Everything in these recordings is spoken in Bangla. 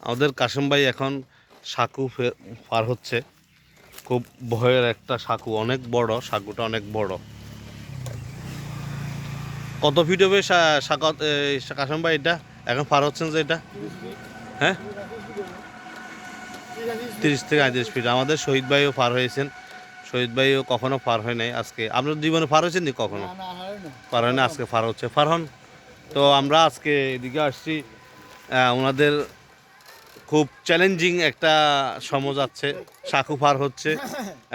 আমাদের কাশেম ভাই এখন সাঁকু পার হচ্ছে। খুব ভয়ের একটা সাঁকু, অনেক বড় সাঁকুটা, অনেক বড়। কত ফিট হবে কাশেম ভাই এটা এখন পার হচ্ছেন যে এটা? হ্যাঁ, 30 থেকে 35 ফিট। আমাদের শহীদ ভাইও পার হয়েছেন। শহীদ ভাইও কখনো পার হয় নাই। আজকে আপনার জীবনে পার হয়েছেন নি কখনো? পার হয় না, আজকে পার হচ্ছে। পার হন। তো আমরা আজকে এদিকে আসছি, ওনাদের খুব চ্যালেঞ্জিং একটা সময় যাচ্ছে। সাঁকু পার হচ্ছে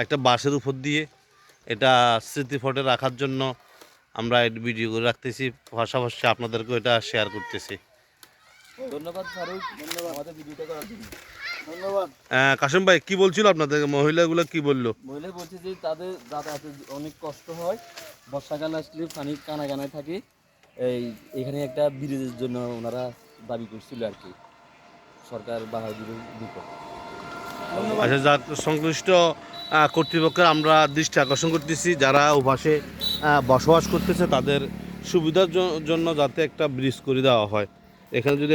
একটা বাসের উপর দিয়ে। এটা স্মৃতিফটে রাখার জন্য আমরা এই ভিডিও করে রাখতেছি, পাশাপাশি আপনাদেরকেও এটা শেয়ার করতেছি। ধন্যবাদ ফারুক, আমাদের ভিডিওটা করার জন্য। কাশিম ভাই কি বলছিল আপনাদের, মহিলাগুলো কি বললো? মহিলা বলছে যে তাদের যাতায়াতে অনেক কষ্ট হয়, বর্ষাকাল আসলে পানি কানায় থাকে। এখানে একটা ব্রিজের জন্য ওনারা দাবি করছিল আর কি, সরকার বাহাদুরের বিপদ। আচ্ছা, যার সংশ্লিষ্ট কর্তৃপক্ষের আমরা দৃষ্টি আকর্ষণ করতেছি, যারা ওপাশে বসবাস করতেছে তাদের সুবিধার জন্য যাতে একটা ব্রিজ করে দেওয়া হয়। এখানে যদি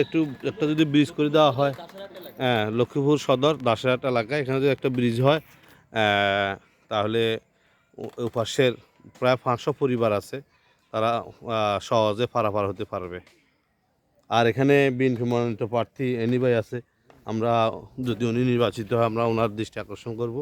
একটা যদি ব্রিজ করে দেওয়া হয়, লক্ষ্মীপুর সদর দাসেরহাট এলাকায় এখানে যদি একটা ব্রিজ হয়, তাহলে ওপাশের প্রায় 500 পরিবার আছে, তারা সহজে পারাপার হতে পারবে। আর এখানে বিএনপি মনোনীত প্রার্থী এনি ভাই আছে। আমরা যদি উনি নির্বাচিত হয়, আমরা ওনার দৃষ্টি আকর্ষণ করব।